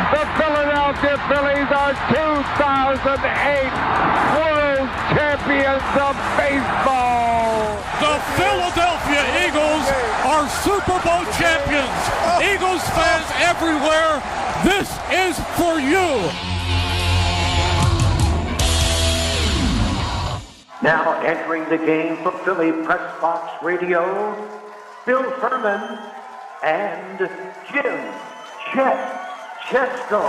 The Philadelphia Phillies are 2008 World Champions of baseball. The Philadelphia Eagles are Super Bowl champions. Eagles fans everywhere, this is for you. Now entering the game for Philly Pressbox Radio, Bill Furman and Jim Chet Chesko.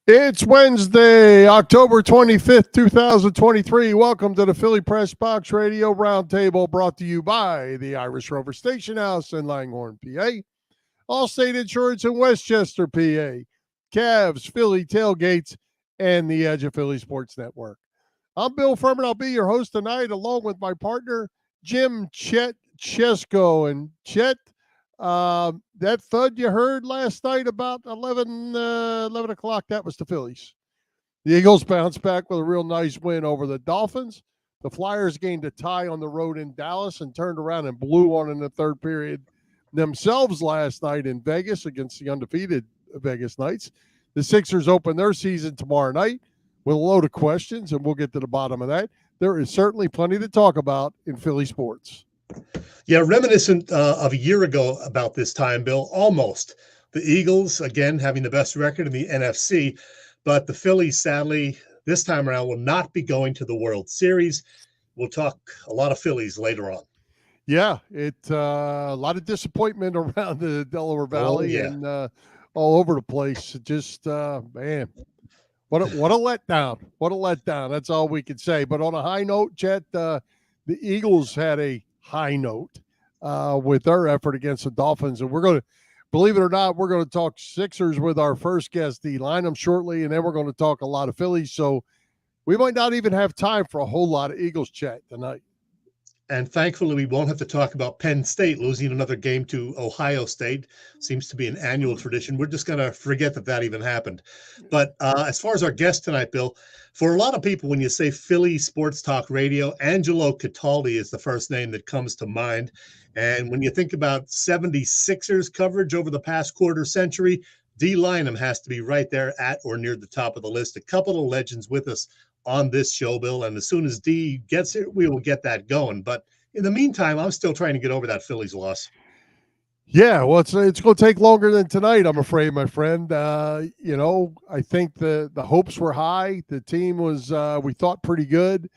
It's Wednesday, October 25th, 2023. Welcome to the Philly Pressbox Radio Roundtable, brought to you by the Irish Rover Station House in Langhorne, PA. Allstate Insurance in Westchester, PA. Cavs, Philly Tailgates, and the Edge of Philly Sports Network. I'm Bill Furman. I'll be your host tonight, along with my partner, Jim Chet Chesko. And Chet, that thud you heard last night about 11 o'clock, that was the Phillies. The Eagles bounced back with a real nice win over the Dolphins. The Flyers gained a tie on the road in Dallas and turned around and blew one in the third period themselves last night in Vegas against the undefeated Vegas Knights. The Sixers open their season tomorrow night with a load of questions, and we'll get to the bottom of that. There is certainly plenty to talk about in Philly sports. Yeah, reminiscent of a year ago about this time, Bill, almost. The Eagles, again, having the best record in the NFC, but the Phillies, sadly, this time around will not be going to the World Series. We'll talk a lot of Phillies later on. Yeah, a lot of disappointment around the Delaware Valley and all over the place. Just, man, what a letdown. What a letdown. That's all we can say. But on a high note, Chet, the Eagles had a high note with their effort against the Dolphins. And we're going to, believe it or not, we're going to talk Sixers with our first guest, Dei Lynam, shortly, and then we're going to talk a lot of Phillies. So we might not even have time for a whole lot of Eagles chat tonight. And thankfully, we won't have to talk about Penn State losing another game to Ohio State. Seems to be an annual tradition. We're just going to forget that even happened. But as far as our guest tonight, Bill, for a lot of people, when you say Philly Sports Talk Radio, Angelo Cataldi is the first name that comes to mind. And when you think about 76ers coverage over the past quarter century, Dei Lynam has to be right there at or near the top of the list. A couple of legends with us on this show, Bill, and as soon as Dee gets it, we will get that going. But in the meantime, I'm still trying to get over that Phillies loss. Yeah, well, it's going to take longer than tonight, I'm afraid, my friend. I think the hopes were high. The team was, we thought, pretty good.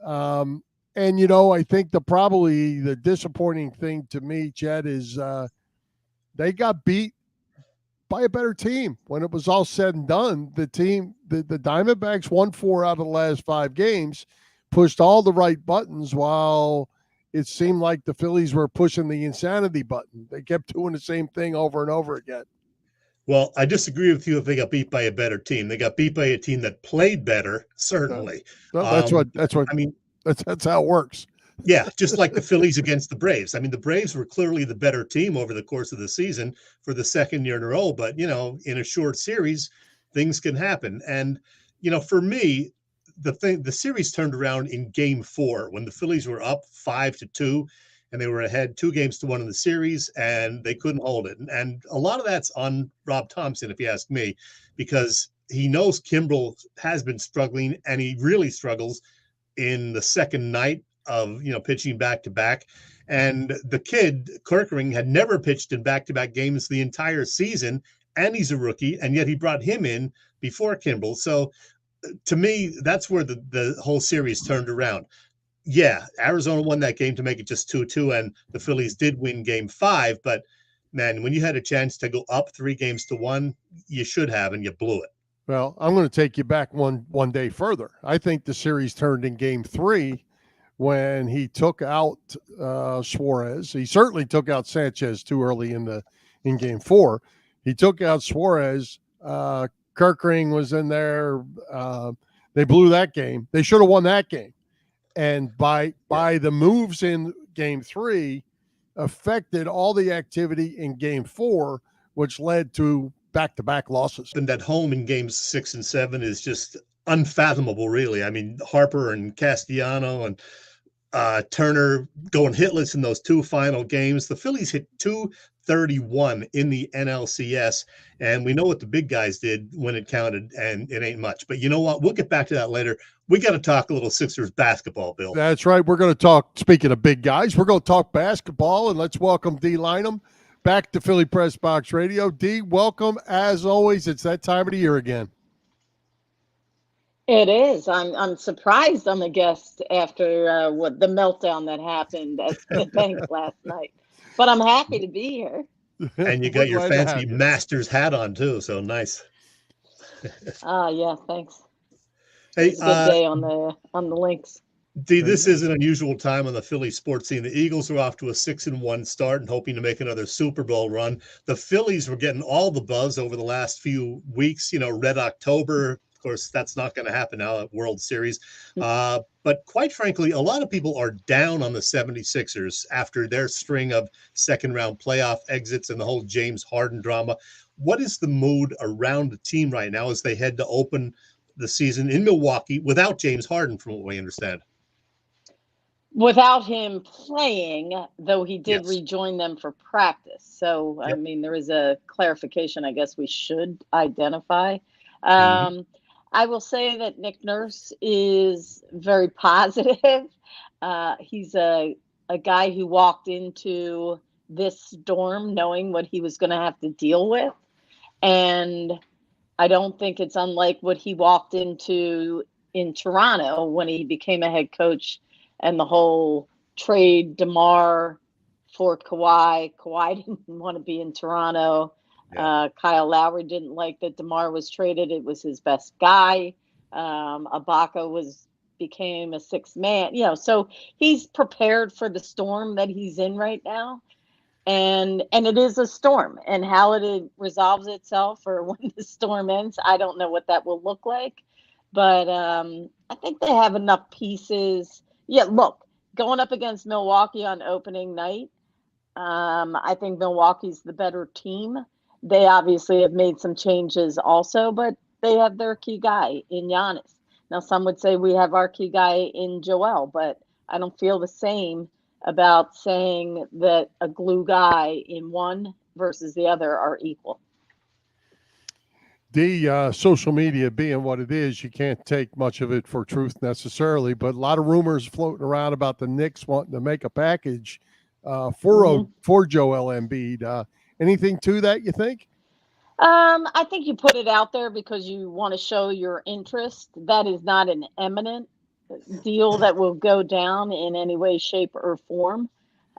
And, I think probably the disappointing thing to me, Chad, is they got beat by a better team. When it was all said and done, the Diamondbacks won 4 out of the last 5 games, pushed all the right buttons, while it seemed like the Phillies were pushing the insanity button. They kept doing the same thing over and over again. Well, I disagree with you if they got beat by a better team. They got beat by a team that played better, certainly. That's what I mean. That's how it works. Yeah, just like the Phillies against the Braves. I mean, the Braves were clearly the better team over the course of the season for the second year in a row. But, in a short series, things can happen. And, for me, the series turned around in game 4 when the Phillies were up 5-2 and they were ahead 2-1 in the series and they couldn't hold it. And a lot of that's on Rob Thompson, if you ask me, because he knows Kimbrel has been struggling and he really struggles in the second night of pitching back-to-back. And the kid, Kerkering, had never pitched in back-to-back games the entire season, and he's a rookie, and yet he brought him in before Kimbrel. So to me, that's where the whole series turned around. Yeah, Arizona won that game to make it just 2-2, and the Phillies did win game 5, but man, when you had a chance to go up 3-1, you should have, and you blew it. Well, I'm going to take you back one day further. I think the series turned in game 3 when he took out Suarez. He certainly took out Sanchez too early in game 4. He took out Suarez. Kerkering was in there. They blew that game. They should have won that game. And by the moves in game 3 affected all the activity in game 4, which led to back-to-back losses. And at home in games 6 and 7 is just unfathomable, really. I mean, Harper and Castellano and Turner going hitless in those two final games. The Phillies hit 231 in the NLCS, and we know what the big guys did when it counted, and it ain't much. But you know what? We'll get back to that later. We got to talk a little Sixers basketball, Bill. That's right. We're going to talk, speaking of big guys, we're going to talk basketball, and let's welcome Dei Lynam back to Philly Press Box Radio. Dei, welcome. As always, it's that time of the year again. It is. I'm surprised I'm a guest after what the meltdown that happened at the bank last night. But I'm happy to be here. And you got your fancy Masters hat on too, so nice. Yeah, thanks. Hey, it's a good day on the links. Dei, this is an unusual time on the Philly sports scene. The Eagles are off to a 6-1 start and hoping to make another Super Bowl run. The Phillies were getting all the buzz over the last few weeks. You know, Red October. Of course, that's not going to happen now at World Series. But quite frankly, a lot of people are down on the 76ers after their string of second-round playoff exits and the whole James Harden drama. What is the mood around the team right now as they head to open the season in Milwaukee without James Harden, from what we understand? Without him playing, though he did rejoin them for practice. So, I mean, there is a clarification I guess we should identify. I will say that Nick Nurse is very positive. He's a guy who walked into this storm knowing what he was going to have to deal with. And I don't think it's unlike what he walked into in Toronto when he became a head coach and the whole trade DeMar for Kawhi. Kawhi didn't want to be in Toronto. Kyle Lowry didn't like that DeMar was traded. It was his best guy. Ibaka became a sixth man. You know, so he's prepared for the storm that he's in right now. And it is a storm. And how it resolves itself or when the storm ends, I don't know what that will look like. But I think they have enough pieces. Yeah, look, going up against Milwaukee on opening night, I think Milwaukee's the better team. They obviously have made some changes also, but they have their key guy in Giannis. Now, some would say we have our key guy in Joel, but I don't feel the same about saying that a glue guy in one versus the other are equal. The social media being what it is, you can't take much of it for truth necessarily, but a lot of rumors floating around about the Knicks wanting to make a package for Joel Embiid. Anything to that, you think? I think you put it out there because you want to show your interest. That is not an imminent deal that will go down in any way, shape, or form.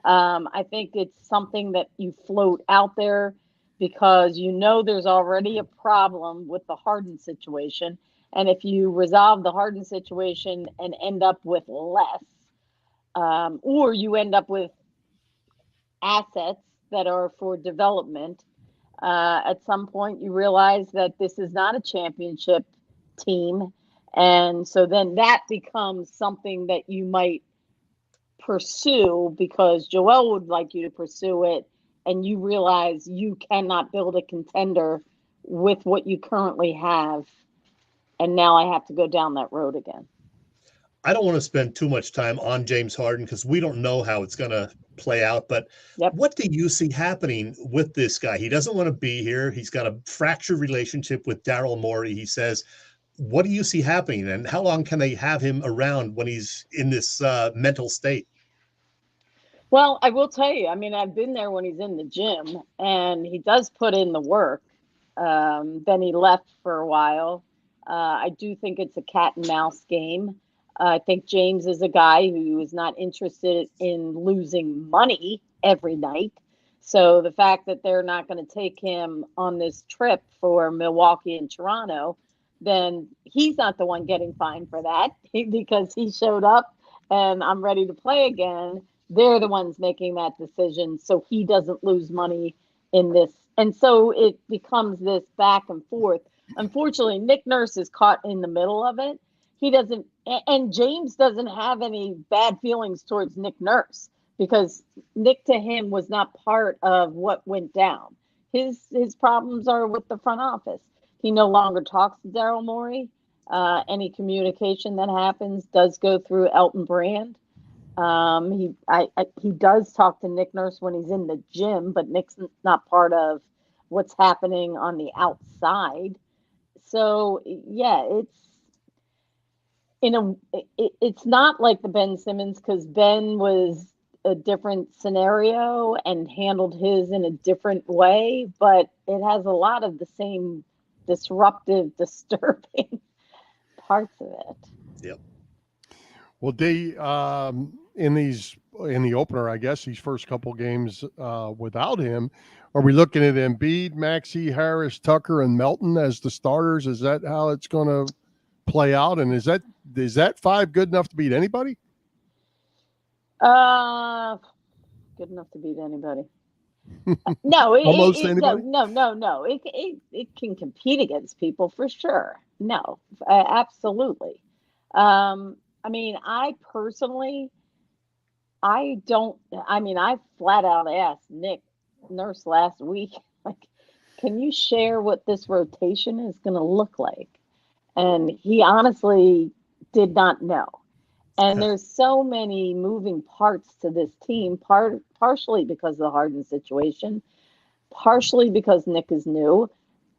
I think it's something that you float out there because you know there's already a problem with the Harden situation. And if you resolve the Harden situation and end up with less, or you end up with assets that are for development, at some point you realize that this is not a championship team. And so then that becomes something that you might pursue because Joel would like you to pursue it. And you realize you cannot build a contender with what you currently have. And now I have to go down that road again. I don't want to spend too much time on James Harden because we don't know how it's going to play out. But what do you see happening with this guy? He doesn't want to be here. He's got a fractured relationship with Daryl Morey, he says. What do you see happening? And how long can they have him around when he's in this mental state? Well, I will tell you, I mean, I've been there when he's in the gym and he does put in the work. Then he left for a while. I do think it's a cat and mouse game. I think James is a guy who is not interested in losing money every night. So the fact that they're not going to take him on this trip for Milwaukee and Toronto, then he's not the one getting fined for that because he showed up and I'm ready to play again. They're the ones making that decision so he doesn't lose money in this. And so it becomes this back and forth. Unfortunately, Nick Nurse is caught in the middle of it. He doesn't, and James doesn't have any bad feelings towards Nick Nurse because Nick to him was not part of what went down. His problems are with the front office. He no longer talks to Daryl Morey. Any communication that happens does go through Elton Brand. He does talk to Nick Nurse when he's in the gym, but Nick's not part of what's happening on the outside. So yeah, it's not like the Ben Simmons, because Ben was a different scenario and handled his in a different way, but it has a lot of the same disruptive, disturbing parts of it. Yep. Well, in the opener, I guess, these first couple games without him, are we looking at Embiid, Maxey, Harris, Tucker, and Melton as the starters? Is that how it's going to play out? And is that five good enough to beat anybody? Good enough to beat anybody. No, Almost anybody. No. It can compete against people for sure. No, absolutely. I mean, I flat out asked Nick Nurse last week, like, can you share what this rotation is going to look like? And he honestly did not know. And there's so many moving parts to this team, partially because of the Harden situation, partially because Nick is new,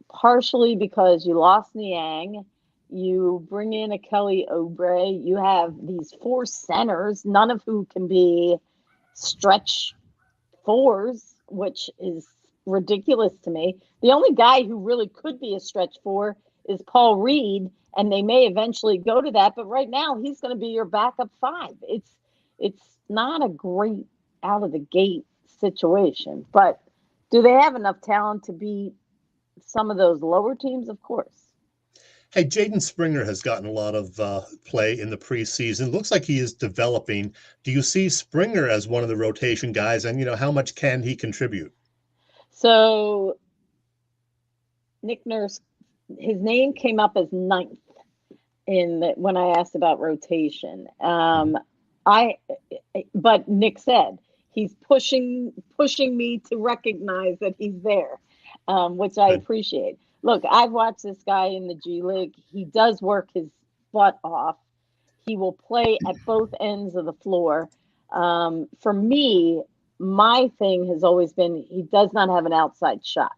partially because you lost Niang. You bring in a Kelly Oubre. You have these four centers, none of who can be stretch fours, which is ridiculous to me. The only guy who really could be a stretch four is Paul Reed, and they may eventually go to that. But right now, he's going to be your backup five. It's not a great out of the gate situation. But do they have enough talent to beat some of those lower teams? Of course. Hey, Jaden Springer has gotten a lot of play in the preseason. Looks like he is developing. Do you see Springer as one of the rotation guys? And, how much can he contribute? So Nick Nurse, his name came up as ninth when I asked about rotation. But Nick said he's pushing me to recognize that he's there, which I appreciate. Look, I've watched this guy in the G League. He does work his butt off. He will play at both ends of the floor. For me, my thing has always been he does not have an outside shot.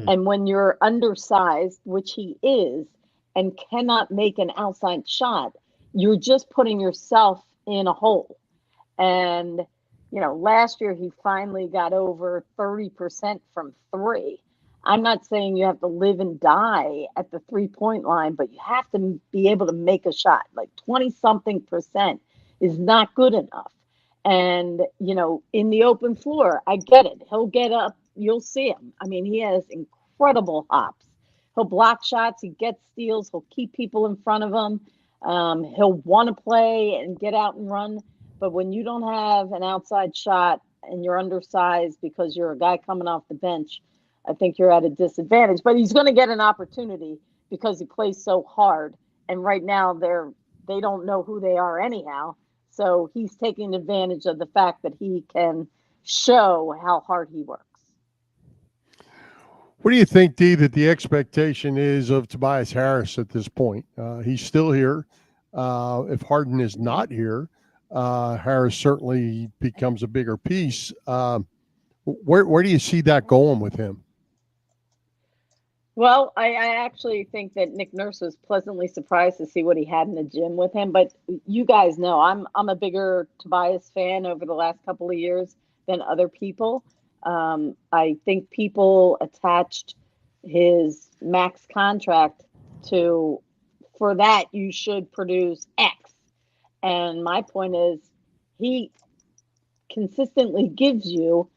And when you're undersized, which he is, and cannot make an outside shot, you're just putting yourself in a hole. And, last year he finally got over 30% from three. I'm not saying you have to live and die at the 3-point line, but you have to be able to make a shot. Like 20-something% is not good enough. And, in the open floor, I get it. He'll get up. You'll see him. I mean, he has incredible hops. He'll block shots. He gets steals. He'll keep people in front of him. He'll want to play and get out and run. But when you don't have an outside shot and you're undersized because you're a guy coming off the bench, I think you're at a disadvantage. But he's going to get an opportunity because he plays so hard. And right now they don't know who they are anyhow. So he's taking advantage of the fact that he can show how hard he works. What do you think, Dee, that the expectation is of Tobias Harris at this point? He's still here. If Harden is not here, Harris certainly becomes a bigger piece. Where do you see that going with him? Well, I actually think that Nick Nurse was pleasantly surprised to see what he had in the gym with him. But you guys know I'm a bigger Tobias fan over the last couple of years than other people. I think people attached his max contract to, for that, you should produce X. And my point is he consistently gives you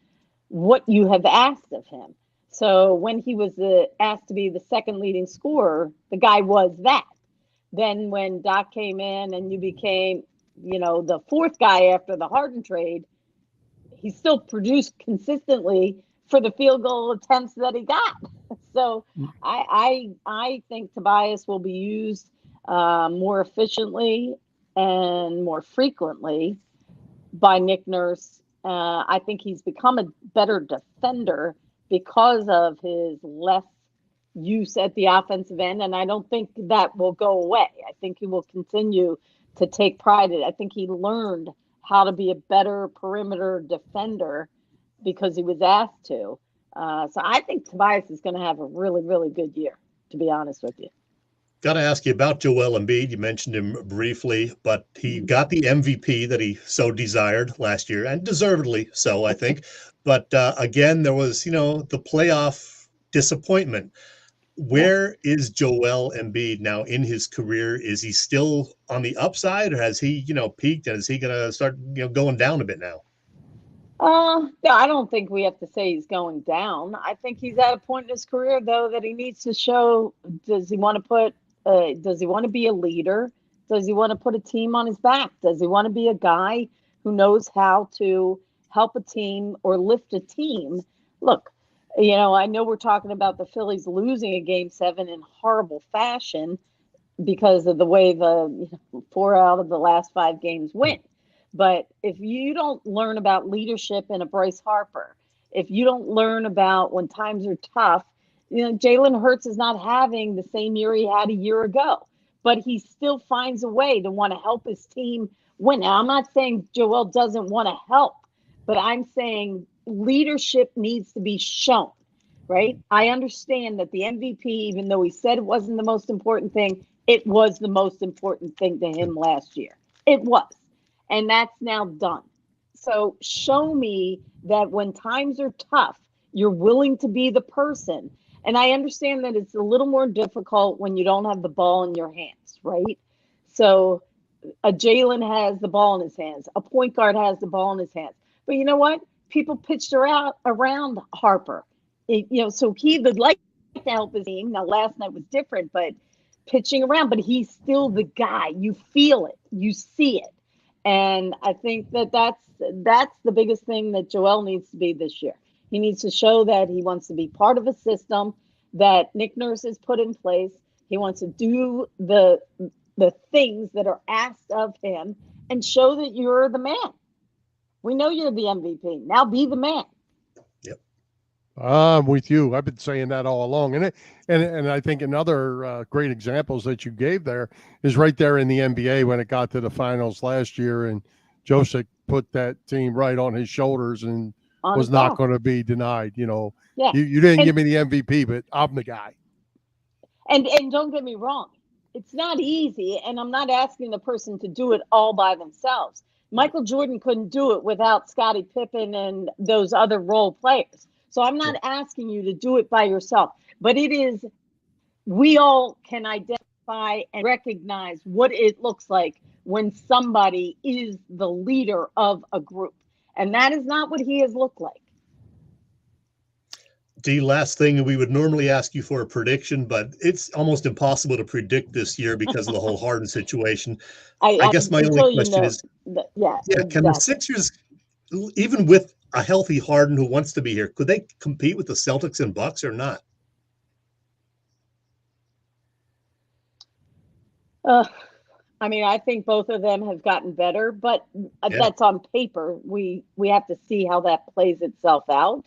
what you have asked of him. So when he was asked to be the second leading scorer, the guy was that. Then when Doc came in and you became, the fourth guy after the Harden trade, he still produced consistently for the field goal attempts that he got. So I think Tobias will be used more efficiently and more frequently by Nick Nurse. I think he's become a better defender because of his less use at the offensive end. And I don't think that will go away. I think he will continue to take pride in it. I think he learned how to be a better perimeter defender because he was asked to. So I think Tobias is going to have a really, really good year, to be honest with you. Got to ask you about Joel Embiid. You mentioned him briefly, but he got the MVP that he so desired last year, and deservedly so, I think. But again, there was, the playoff disappointment. Where is Joel Embiid now in his career? Is he still on the upside, or has he, peaked, and is he going to start, going down a bit now? No, I don't think we have to say he's going down. I think he's at a point in his career, though, that he needs to show, does he want to be a leader? Does he want to put a team on his back? Does he want to be a guy who knows how to help a team or lift a team? Look, I know we're talking about the Phillies losing a Game 7 in horrible fashion because of the way the 4 out of the last 5 games went. But if you don't learn about leadership in a Bryce Harper, if you don't learn about when times are tough, Jalen Hurts is not having the same year he had a year ago, but he still finds a way to want to help his team win. Now, I'm not saying Joel doesn't want to help, but I'm saying leadership needs to be shown, right? I understand that the MVP, even though he said it wasn't the most important thing, it was the most important thing to him last year. It was. And that's now done. So show me that when times are tough, you're willing to be the person. And I understand that it's a little more difficult when you don't have the ball in your hands, right? So a Jalen has the ball in his hands. A point guard has the ball in his hands. But you know what? People pitched around Harper. So he would like to help his team. Now, last night was different, but pitching around. But he's still the guy. You feel it. You see it. And I think that's the biggest thing that Joel needs to be this year. He needs to show that he wants to be part of a system that Nick Nurse has put in place. He wants to do the things that are asked of him and show that you're the man. We know you're the MVP. Now be the man. Yep. I'm with you. I've been saying that all along. And I think another great examples that you gave there is right there in the NBA when it got to the finals last year, and Josic put that team right on his shoulders and was not going to be denied. Yeah. You didn't give me the MVP, but I'm the guy. And don't get me wrong. It's not easy, and I'm not asking the person to do it all by themselves. Michael Jordan couldn't do it without Scottie Pippen and those other role players. So I'm not asking you to do it by yourself, but we all can identify and recognize what it looks like when somebody is the leader of a group. And that is not what he has looked like. The last thing, we would normally ask you for a prediction, but it's almost impossible to predict this year because of the whole Harden situation. I guess my only question is, can the Sixers, even with a healthy Harden who wants to be here, could they compete with the Celtics and Bucks or not? I think both of them have gotten better, but that's on paper. We have to see how that plays itself out.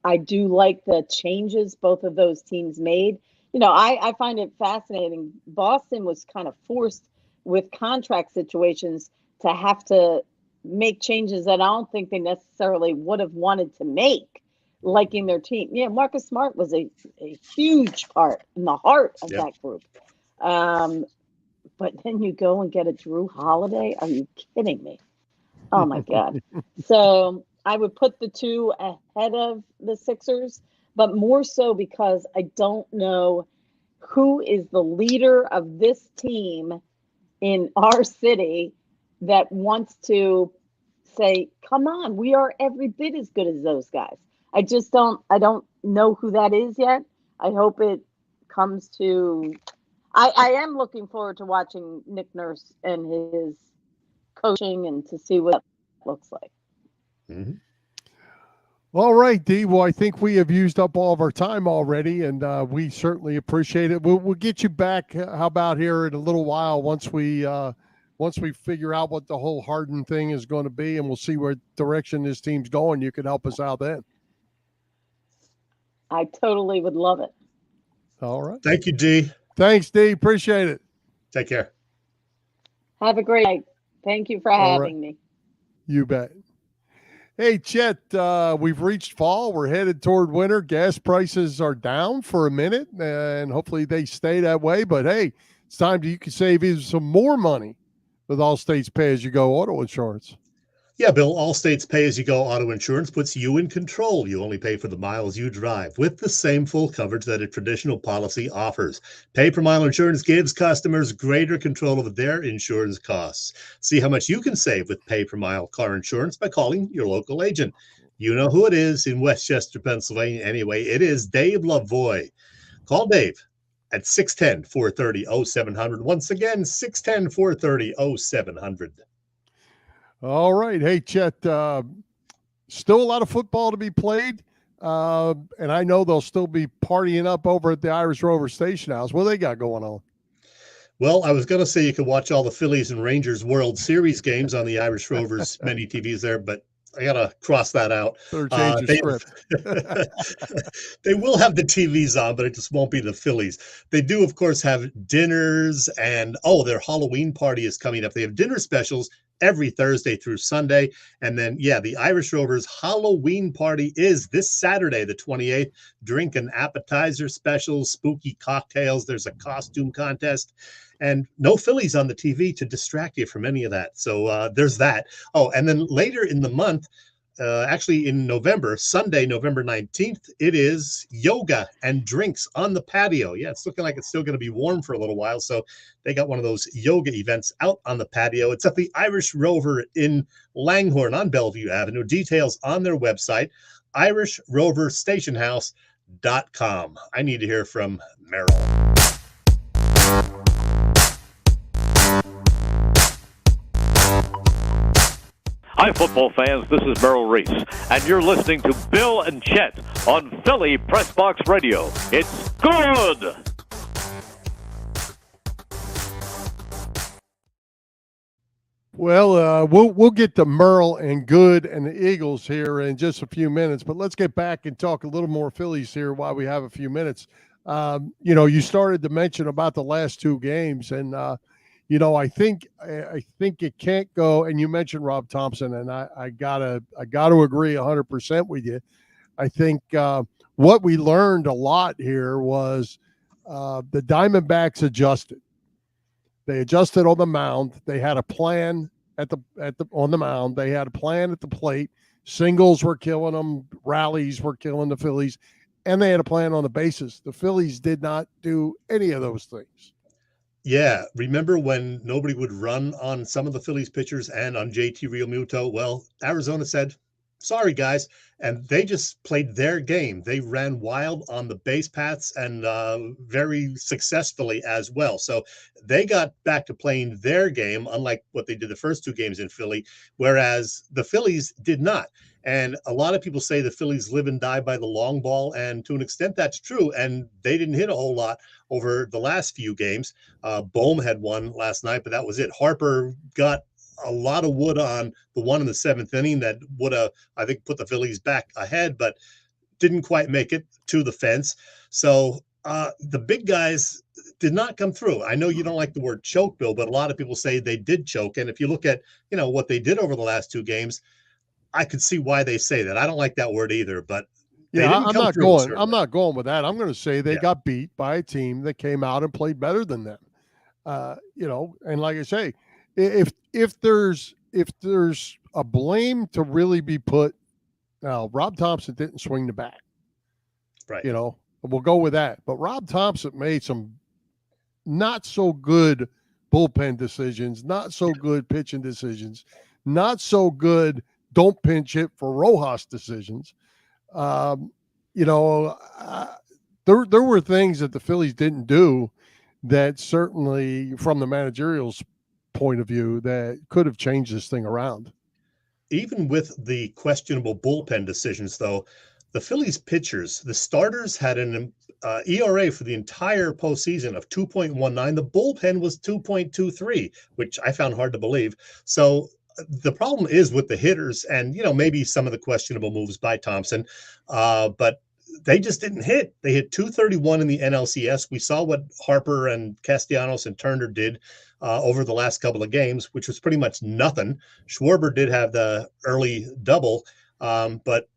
I do like the changes both of those teams made. I find it fascinating. Boston was kind of forced with contract situations to have to make changes that I don't think they necessarily would have wanted to make, liking their team. Yeah, Marcus Smart was a huge part in the heart of that group. But then you go and get a Drew Holiday. Are you kidding me? Oh, my God. So I would put the two ahead of the Sixers, but more so because I don't know who is the leader of this team in our city that wants to say, come on, we are every bit as good as those guys. I don't know who that is yet. I hope it comes to, I am looking forward to watching Nick Nurse and his coaching and to see what that looks like. Mm-hmm. All right, Dee. Well, I think we have used up all of our time already, and we certainly appreciate it. We'll get you back. How about here in a little while once we figure out what the whole Harden thing is going to be, and we'll see where direction this team's going. You can help us out then. I totally would love it. All right. Thank you, Dee. Thanks, Dee. Appreciate it. Take care. Have a great night. Thank you for having me. You bet. Hey, Chet, we've reached fall. We're headed toward winter. Gas prices are down for a minute, and hopefully they stay that way. But, hey, it's time you can save even some more money with Allstate's pay-as-you-go auto insurance. Yeah, Bill, Allstate's pay-as-you-go auto insurance puts you in control. You only pay for the miles you drive with the same full coverage that a traditional policy offers. Pay-per-mile insurance gives customers greater control over their insurance costs. See how much you can save with pay-per-mile car insurance by calling your local agent. You know who it is in Westchester, Pennsylvania. Anyway, it is Dave Lavoie. Call Dave at 610-430-0700. Once again, 610-430-0700. All right. Hey, Chet, still a lot of football to be played. And I know they'll still be partying up over at the Irish Rover Station House. What they got going on? Well, I was going to say you could watch all the Phillies and Rangers World Series games on the Irish Rovers many TVs there, but I got to cross that out. Better change the script. They will have the TVs on, but it just won't be the Phillies. They do, of course, have dinners, and, their Halloween party is coming up. They have dinner specials every Thursday through Sunday. And then, the Irish Rovers Halloween party is this Saturday, the 28th. Drink and appetizer specials, spooky cocktails. There's a costume contest. And no Phillies on the TV to distract you from any of that. So there's that. Oh, and then later in the month, actually in November, Sunday, November 19th, it is yoga and drinks on the patio. Yeah, it's looking like it's still going to be warm for a little while. So they got one of those yoga events out on the patio. It's at the Irish Rover in Langhorne on Bellevue Avenue. Details on their website, irishroverstationhouse.com. I need to hear from Merrill. Hi, football fans. This is Merrill Reese, and you're listening to Bill and Chet on Philly Pressbox Radio. It's good! Well, we'll get to Merle and Good and the Eagles here in just a few minutes, but let's get back and talk a little more Phillies here while we have a few minutes. You started to mention about the last two games, and I think it can't go. And you mentioned Rob Thompson, and I gotta agree 100% with you. I think what we learned a lot here was the Diamondbacks adjusted. They adjusted on the mound. They had a plan on the mound. They had a plan at the plate. Singles were killing them. Rallies were killing the Phillies, and they had a plan on the bases. The Phillies did not do any of those things. Yeah, remember when nobody would run on some of the Phillies pitchers and on JT Realmuto? Well, Arizona said, sorry, guys. And they just played their game. They ran wild on the base paths and very successfully as well. So they got back to playing their game, unlike what they did the first two games in Philly, whereas the Phillies did not. And a lot of people say the Phillies live and die by the long ball, and to an extent that's true. And they didn't hit a whole lot over the last few games. Bohm had one last night, but that was it. Harper got a lot of wood on the one in the seventh inning that would have, I think, put the Phillies back ahead, but didn't quite make it to the fence. So the big guys did not come through. I know you don't like the word choke, Bill, but a lot of people say they did choke. And if you look at, what they did over the last two games, I could see why they say that. I don't like that word either, but I'm not going with that. I'm going to say they got beat by a team that came out and played better than them. And like I say, if there's a blame to really be put, now Rob Thompson didn't swing the bat, right? We'll go with that. But Rob Thompson made some not so good bullpen decisions, not so good pitching decisions, not so good don't pinch hit for Rojas decisions. There were things that the Phillies didn't do that certainly from the managerial's point of view that could have changed this thing around. Even with the questionable bullpen decisions, though, the Phillies pitchers, the starters had an ERA for the entire postseason of 2.19. The bullpen was 2.23, which I found hard to believe. So the problem is with the hitters and, maybe some of the questionable moves by Thompson. But they just didn't hit. They hit 231 in the NLCS. We saw what Harper and Castellanos and Turner did over the last couple of games, which was pretty much nothing. Schwarber did have the early double, but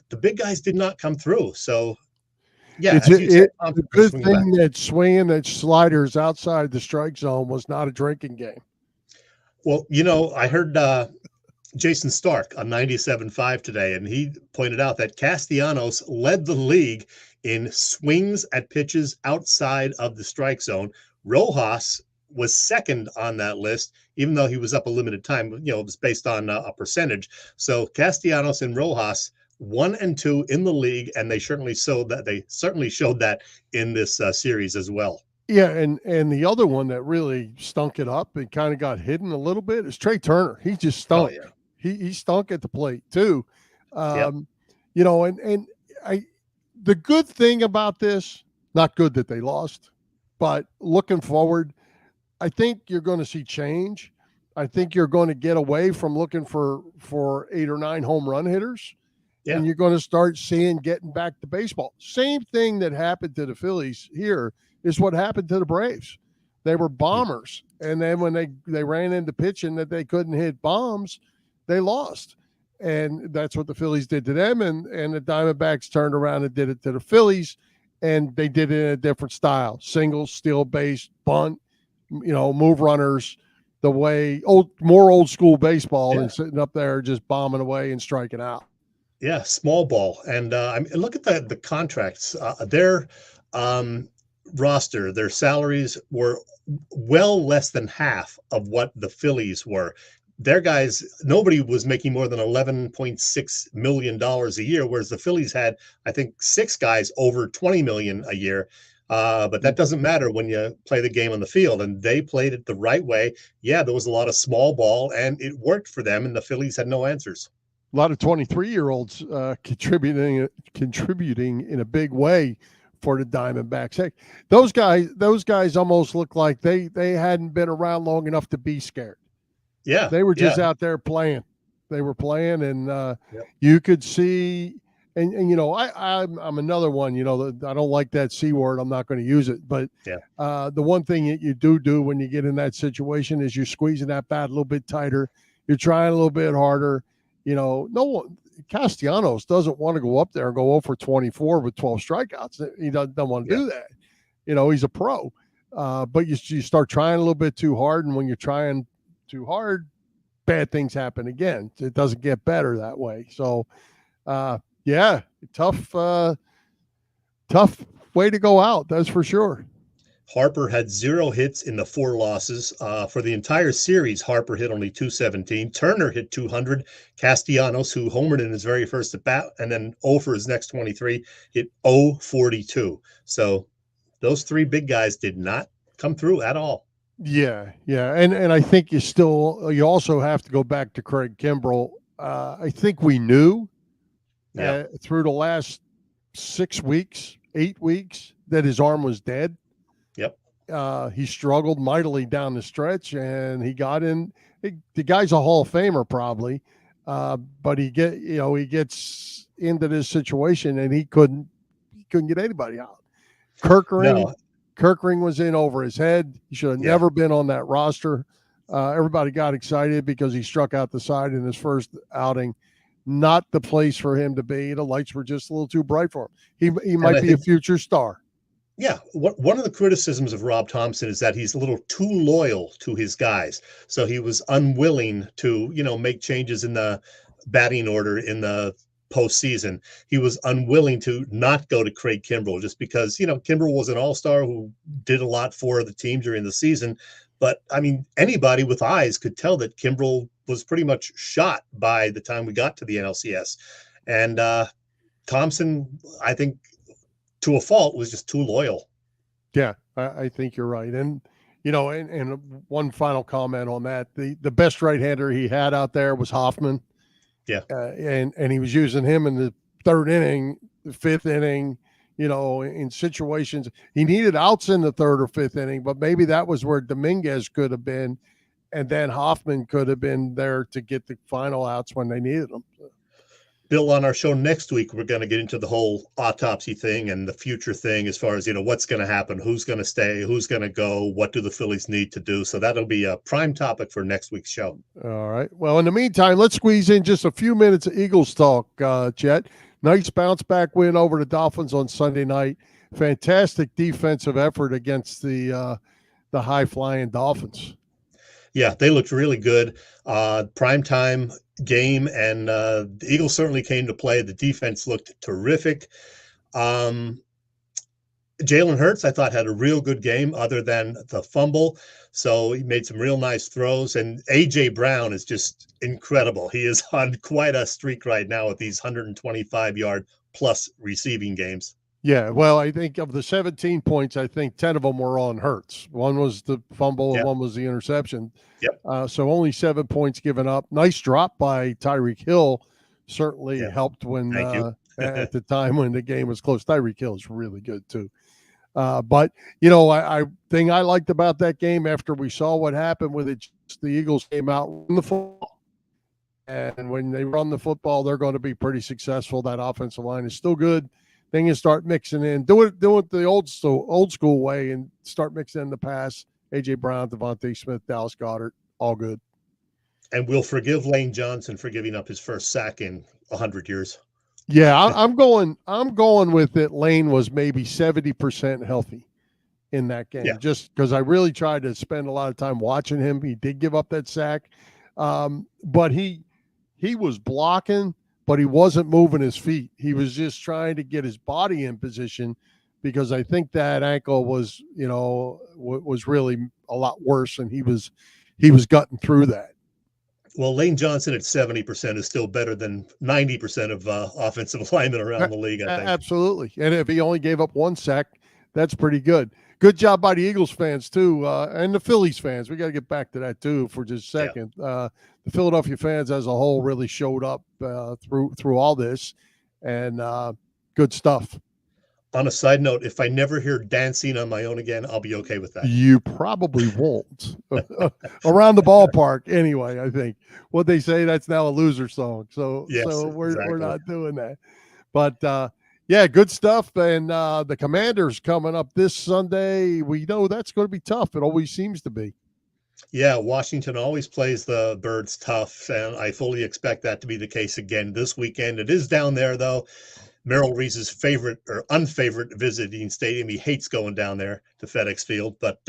the big guys did not come through. So, yeah, it's a good thing that swinging that sliders outside the strike zone was not a drinking game. Well, I heard Jason Stark on 97.5 today, and he pointed out that Castellanos led the league in swings at pitches outside of the strike zone. Rojas was second on that list, even though he was up a limited time. It was based on a percentage. So Castellanos and Rojas 1 and 2 in the league, and they certainly showed that in this series as well. Yeah, and the other one that really stunk it up and kind of got hidden a little bit is Trey Turner. He just stunk. Oh, yeah. He stunk at the plate too. Yep. And the good thing about this, not good that they lost, but looking forward, I think you're going to see change. I think you're going to get away from looking for 8 or 9 home run hitters. Yeah. And you're going to start seeing getting back to baseball. Same thing that happened to the Phillies here is what happened to the Braves. They were bombers. And then when they ran into pitching that they couldn't hit bombs, they lost. And that's what the Phillies did to them. And the Diamondbacks turned around and did it to the Phillies. And they did it in a different style. Single, steal base, bunt, move runners, the way more old school baseball than sitting up there just bombing away and striking out. Yeah, small ball. And look at the contracts. Their roster, their salaries were well less than half of what the Phillies were. Their guys, nobody was making more than $11.6 million a year, whereas the Phillies had, I think, 6 guys over $20 million a year. But that doesn't matter when you play the game on the field, and they played it the right way. Yeah, there was a lot of small ball, and it worked for them, and the Phillies had no answers. A lot of 23-year-olds contributing in a big way for the Diamondbacks. Heck, those guys almost look like they hadn't been around long enough to be scared. Yeah, they were just out there playing. They were playing, and you could see. And I'm another one. I don't like that C word. I'm not going to use it. But the one thing that you do when you get in that situation is you're squeezing that bat a little bit tighter. You're trying a little bit harder. No one, Castellanos doesn't want to go up there and go 0 for 24 with 12 strikeouts. He doesn't want to do that. He's a pro. But you start trying a little bit too hard, and when you're trying too hard, bad things happen again. It doesn't get better that way. So, tough way to go out. That's for sure. Harper had 0 hits in the 4 losses. For the entire series, Harper hit only 217. Turner hit 200. Castellanos, who homered in his very first at bat, and then 0 for his next 23, hit 0-42. So those 3 big guys did not come through at all. Yeah. And I think you also have to go back to Craig Kimbrell. I think we knew through the last 8 weeks, that his arm was dead. Yep. He struggled mightily down the stretch, and he got in. The guy's a Hall of Famer probably, but he gets into this situation, and he couldn't get anybody out. Kirkring was in over his head. He should have never been on that roster. Everybody got excited because he struck out the side in his first outing. Not the place for him to be. The lights were just a little too bright for him. He might be a future star. Yeah. One of the criticisms of Rob Thompson is that he's a little too loyal to his guys. So he was unwilling to, make changes in the batting order in the postseason. He was unwilling to not go to Craig Kimbrell just because, Kimbrell was an all-star who did a lot for the team during the season. But, anybody with eyes could tell that Kimbrell was pretty much shot by the time we got to the NLCS. And Thompson, I think, to a fault, was just too loyal. Yeah, I think you're right. And, and one final comment on that. The best right-hander he had out there was Hoffman. Yeah. And he was using him in the 3rd inning, the 5th inning, in situations. He needed outs in the 3rd or 5th inning, but maybe that was where Dominguez could have been, and then Hoffman could have been there to get the final outs when they needed them. Bill, on our show next week, we're going to get into the whole autopsy thing and the future thing as far as, what's going to happen, who's going to stay, who's going to go, what do the Phillies need to do. So that'll be a prime topic for next week's show. All right. Well, in the meantime, let's squeeze in just a few minutes of Eagles talk, Chet. Nice bounce back win over the Dolphins on Sunday night. Fantastic defensive effort against the high-flying Dolphins. Yeah, they looked really good. Primetime game, and the Eagles certainly came to play. The defense looked terrific. Jalen Hurts, I thought, had a real good game other than the fumble. So he made some real nice throws. And A.J. Brown is just incredible. He is on quite a streak right now with these 125-yard plus receiving games. Yeah, well, I think of the 17 points, I think 10 of them were on Hurts. One was the fumble, and one was the interception. Yep. So only 7 points given up. Nice drop by Tyreek Hill. Certainly helped when at the time when the game was close. Tyreek Hill is really good too. But I thing I liked about that game after we saw what happened with it, the Eagles came out in the football, and when they run the football, they're going to be pretty successful. That offensive line is still good. Then you start mixing in, do it the old school way, and start mixing in the pass. A.J. Brown, Devontae Smith, Dallas Goedert, all good. And we'll forgive Lane Johnson for giving up his first sack in 100 years. Yeah, I'm going with it. Lane was maybe 70% healthy in that game, just because I really tried to spend a lot of time watching him. He did give up that sack, but he was blocking, but he wasn't moving his feet. He was just trying to get his body in position, because I think that ankle was, was really a lot worse, and he was gutting through that. Well, Lane Johnson at 70% is still better than 90% of offensive linemen around the league, I think. Absolutely. And if he only gave up one sack, that's pretty good. Good job by the Eagles fans, too, and the Phillies fans. We got to get back to that, too, for just a second. The Philadelphia fans as a whole really showed up through all this, and good stuff. On a side note, if I never hear dancing on my own again, I'll be okay with that. You probably won't. Around the ballpark, anyway, I think. What they say, that's now a loser song. So, we're not doing that. But, good stuff. And the Commanders coming up this Sunday. We know that's going to be tough. It always seems to be. Yeah, Washington always plays the Birds tough, and I fully expect that to be the case again this weekend. It is down there, though. Merrill Reese's favorite or unfavorite visiting stadium. He hates going down there to FedEx Field, but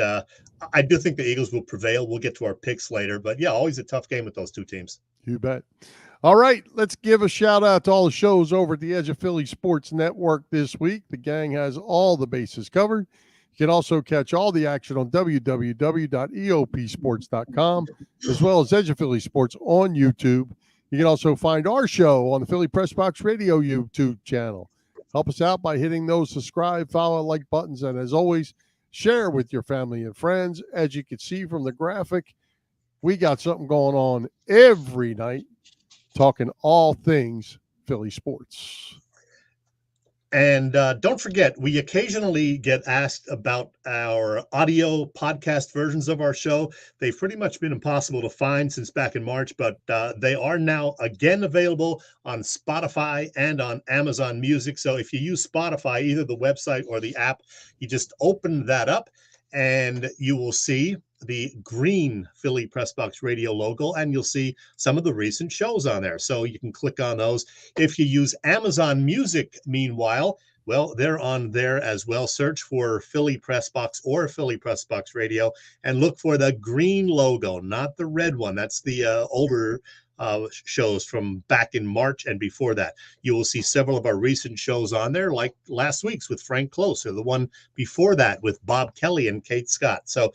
I do think the Eagles will prevail. We'll get to our picks later, but always a tough game with those two teams. You bet. All right, let's give a shout out to all the shows over at the Edge of Philly Sports Network this week. The gang has all the bases covered. You can also catch all the action on www.eopsports.com, as well as Edge of Philly Sports on YouTube. You can also find our show on the Philly Pressbox Radio YouTube channel. Help us out by hitting those subscribe, follow, like buttons, and as always, share with your family and friends. As you can see from the graphic, we got something going on every night, talking all things Philly sports. And don't forget, we occasionally get asked about our audio podcast versions of our show. They've pretty much been impossible to find since back in March, but they are now again available on Spotify and on Amazon Music. So if you use Spotify, either the website or the app, you just open that up and you will see the green Philly Pressbox Radio logo, and you'll see some of the recent shows on there. So you can click on those. If you use Amazon Music, meanwhile, well, they're on there as well. Search for Philly Pressbox or Philly Pressbox Radio and look for the green logo, not the red one. That's the older shows from back in March and before that. You will see several of our recent shows on there, like last week's with Frank Close, or the one before that with Bob Kelly and Kate Scott. So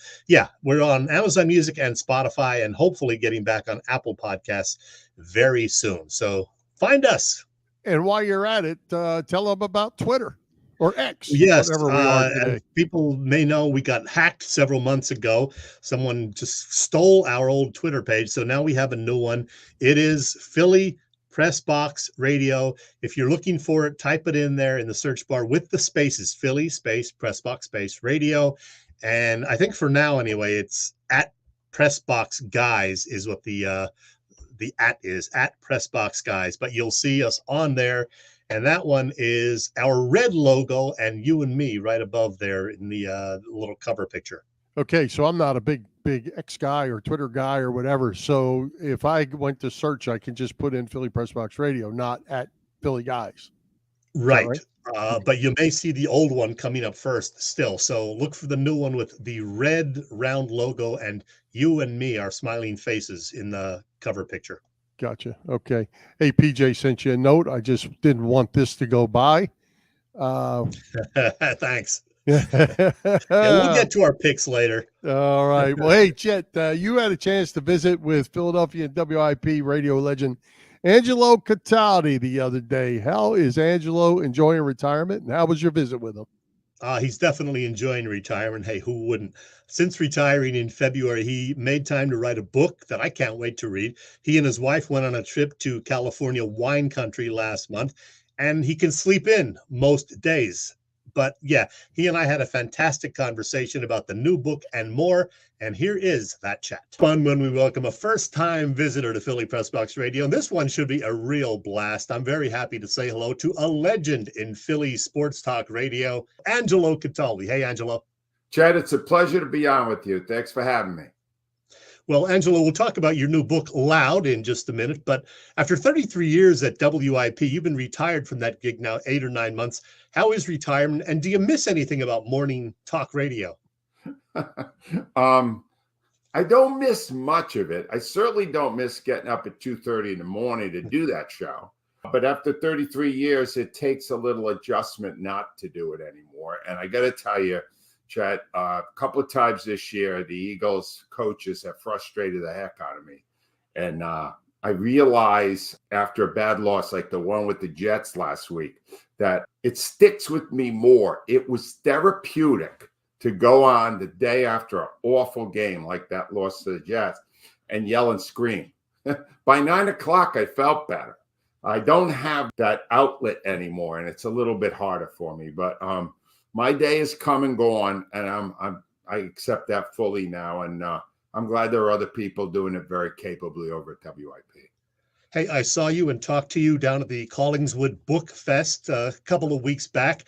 we're on Amazon Music and Spotify, and hopefully getting back on Apple Podcasts very soon. So find us. And while you're at it, tell them about Twitter or X. Yes, whatever we are today. and people may know we got hacked several months ago. Someone just stole our old Twitter page, so now we have a new one. It is Philly Pressbox Radio. If you're looking for it, type it in there in the search bar with the spaces, Philly space Pressbox space Radio. And I think for now anyway, it's at Pressbox Guys is what the the is at Pressbox Guys, but you'll see us on there. And that one is our red logo and you and me right above there in the little cover picture. Okay, so I'm not a big X guy or Twitter guy or whatever. So if I went to search, I can just put in Philly Pressbox Radio, not at Philly Guys. Right. But you may see the old one coming up first still. So look for the new one with the red round logo and you and me, our smiling faces in the cover picture. Gotcha. Okay. Hey, PJ sent you a note. I just didn't want this to go by. Thanks. Yeah, we'll get to our picks later. All right. Well, hey, Chet, you had a chance to visit with Philadelphia WIP radio legend Angelo Cataldi the other day. How is Angelo enjoying retirement, and how was your visit with him? He's definitely enjoying retirement. Hey, who wouldn't? Since retiring in February, he made time to write a book that I can't wait to read. He and his wife went on a trip to California wine country last month, and he can sleep in most days. But yeah, he and I had a fantastic conversation about the new book and more. And here is that chat. Fun when we welcome a first-time visitor to Philly Pressbox Radio. And this one should be a real blast. I'm very happy to say hello to a legend in Philly sports talk radio, Angelo Cataldi. Hey, Angelo. Chad, it's a pleasure to be on with you. Thanks for having me. Well, Angelo, we'll talk about your new book, Loud, in just a minute. But after 33 years at WIP, you've been retired from that gig now 8 or 9 months. How is retirement? And do you miss anything about morning talk radio? I don't miss much of it. I certainly don't miss getting up at 2:30 in the morning to do that show. But after 33 years, it takes a little adjustment not to do it anymore. And I got to tell you, Chet, a couple of times this year, the Eagles coaches have frustrated the heck out of me. And I realize after a bad loss like the one with the Jets last week, that it sticks with me more. It was therapeutic to go on the day after an awful game like that loss to the Jets and yell and scream. By 9 o'clock, I felt better. I don't have that outlet anymore, and it's a little bit harder for me. But my day is come and gone, and I accept that fully now. And I'm glad there are other people doing it very capably over at WIP. Hey, I saw you and talked to you down at the Collingswood Book Fest a couple of weeks back,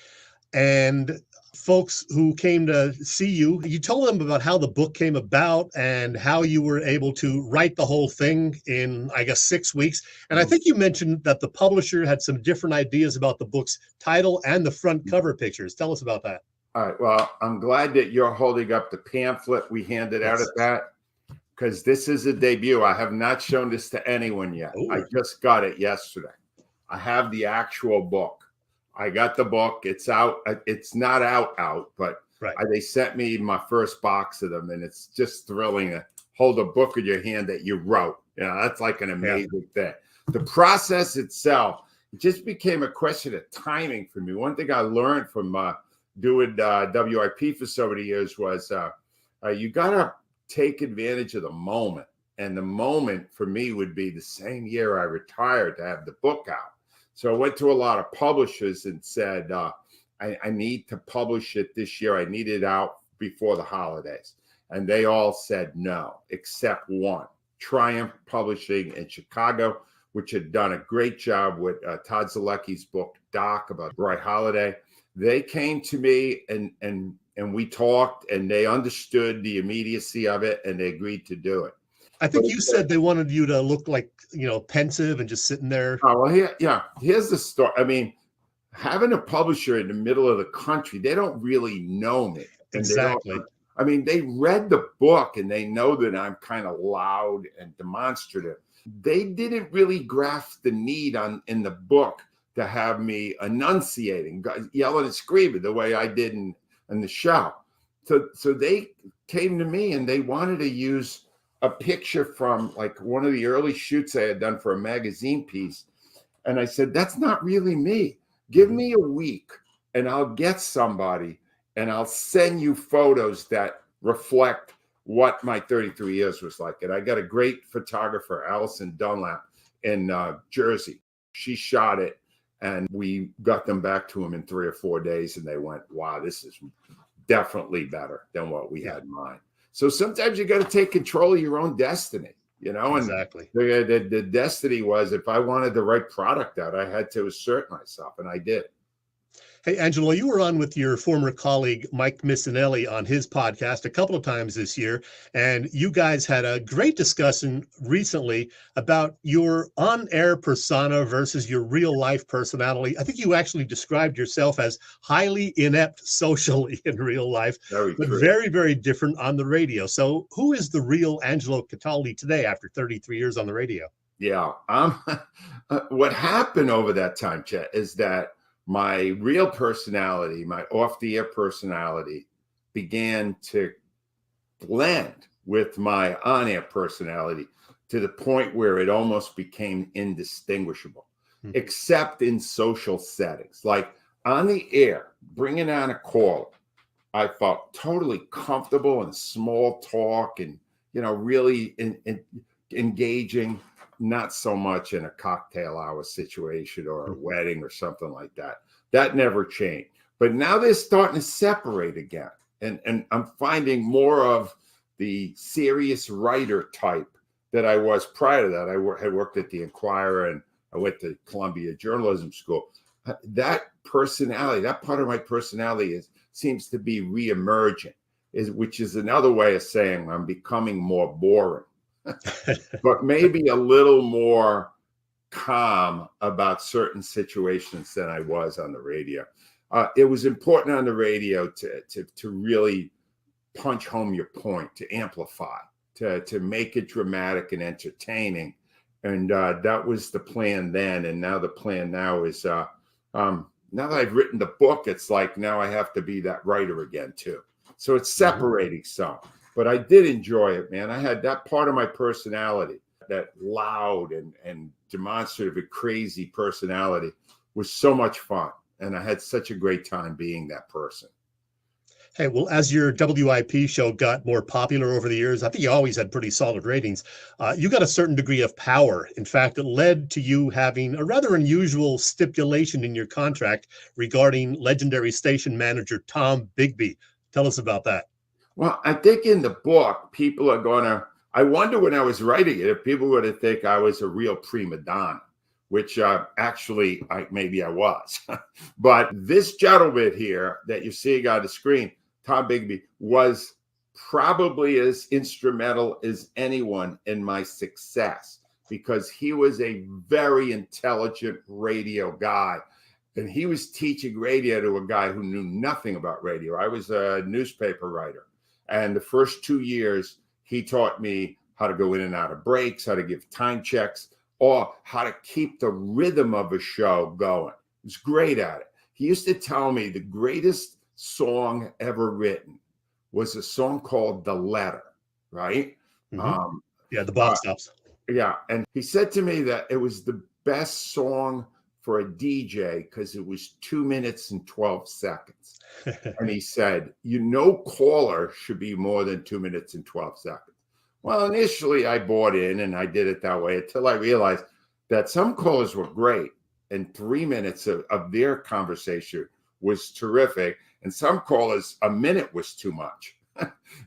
and folks who came to see you, you told them about how the book came about and how you were able to write the whole thing in, I guess, 6 weeks. And I think you mentioned that the publisher had some different ideas about the book's title and the front cover pictures. Tell us about that. All right. Well, I'm glad that you're holding up the pamphlet we handed out at that, because this is a debut. I have not shown this to anyone yet. Ooh. I just got it yesterday. I have the actual book. I got the book. It's out. It's not out, but right. They sent me my first box of them, and it's just thrilling to hold a book in your hand that you wrote. You know, that's like an amazing thing. The process itself, it just became a question of timing for me. One thing I learned from doing WIP for so many years was you got to take advantage of the moment. And the moment for me would be the same year I retired to have the book out. So I went to a lot of publishers and said, I need to publish it this year. I need it out before the holidays. And they all said no, except one, Triumph Publishing in Chicago, which had done a great job with Todd Zalecki's book, Doc, about Bright Holiday. They came to me and we talked, and they understood the immediacy of it, and they agreed to do it. I think you said they wanted you to look like, pensive and just sitting there. Oh, well, here's the story. I mean, having a publisher in the middle of the country, they don't really know me. Exactly. They read the book and they know that I'm kind of loud and demonstrative. They didn't really grasp the need in the book to have me enunciating, yelling and screaming the way I did in the show. So they came to me and they wanted to use a picture from like one of the early shoots I had done for a magazine piece. And I said, that's not really me. Give me a week and I'll get somebody and I'll send you photos that reflect what my 33 years was like. And I got a great photographer, Allison Dunlap in Jersey. She shot it and we got them back to him in 3 or 4 days. And they went, wow, this is definitely better than what we had in mind. So sometimes you got to take control of your own destiny. you know, and exactly. The destiny was, if I wanted the right product out, I had to assert myself, and I did. Hey, Angelo, you were on with your former colleague, Mike Missinelli, on his podcast a couple of times this year, and you guys had a great discussion recently about your on-air persona versus your real-life personality. I think you actually described yourself as highly inept socially in real life, but very, very different on the radio. So who is the real Angelo Cataldi today after 33 years on the radio? Yeah. What happened over that time, Chet, is that my real personality, my off-the-air personality, began to blend with my on-air personality to the point where it almost became indistinguishable, except in social settings. Like on the air, bringing on a caller, I felt totally comfortable in small talk and, you know, really engaging. Not so much in a cocktail hour situation or a wedding or something like that. That never changed. But now they're starting to separate again. And I'm finding more of the serious writer type that I was prior to that. I had worked at the Inquirer and I went to Columbia Journalism School. That personality, that part of my personality seems to be reemerging, which is another way of saying I'm becoming more boring. But maybe a little more calm about certain situations than I was on the radio. It was important on the radio to really punch home your point, to amplify, to make it dramatic and entertaining. And that was the plan then. And now the plan now is, now that I've written the book, it's like now I have to be that writer again too. So it's separating some. But I did enjoy it, man. I had that part of my personality, that loud and demonstrative and crazy personality was so much fun. And I had such a great time being that person. Hey, well, as your WIP show got more popular over the years, I think you always had pretty solid ratings. You got a certain degree of power. In fact, it led to you having a rather unusual stipulation in your contract regarding legendary station manager Tom Bigby. Tell us about that. Well, I think in the book, people are going to, I wonder when I was writing it, if people were to think I was a real prima donna, which actually maybe I was. But this gentleman here that you're seeing on the screen, Tom Bigby, was probably as instrumental as anyone in my success because he was a very intelligent radio guy. And he was teaching radio to a guy who knew nothing about radio. I was a newspaper writer. And the first 2 years, he taught me how to go in and out of breaks, how to give time checks, or how to keep the rhythm of a show going. He was great at it. He used to tell me the greatest song ever written was a song called The Letter, right? Yeah, the box stops. Yeah, and he said to me that it was the best song for a DJ because it was 2 minutes and 12 seconds. And he said, no caller should be more than 2 minutes and 12 seconds. Well, initially I bought in and I did it that way until I realized that some callers were great and 3 minutes of their conversation was terrific. And some callers, a minute was too much.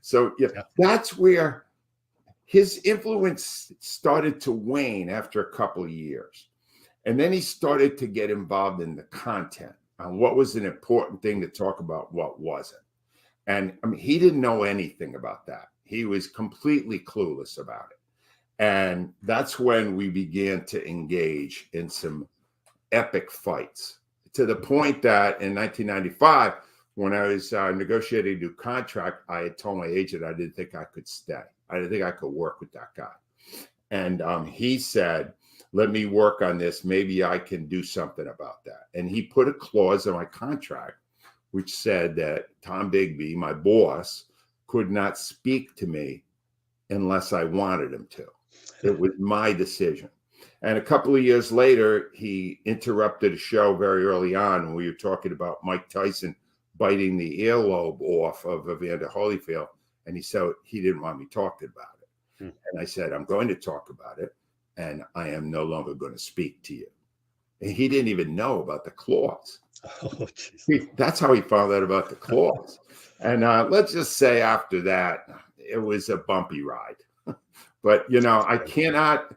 So that's where his influence started to wane after a couple of years. And then he started to get involved in the content on what was an important thing to talk about, what wasn't. And I mean, he didn't know anything about that. He was completely clueless about it. And that's when we began to engage in some epic fights, to the point that in 1995, when I was negotiating a new contract, I had told my agent I didn't think I could stay. I didn't think I could work with that guy. And he said, let me work on this. Maybe I can do something about that. And he put a clause in my contract which said that Tom Bigby, my boss, could not speak to me unless I wanted him to. It was my decision. And a couple of years later, he interrupted a show very early on when we were talking about Mike Tyson biting the earlobe off of Evander Holyfield. And he said he didn't want me talking about it. And I said, I'm going to talk about it. And I am no longer going to speak to you. And he didn't even know about the clause. Oh, that's how he found out about the clause. And let's just say after that, it was a bumpy ride. But, I cannot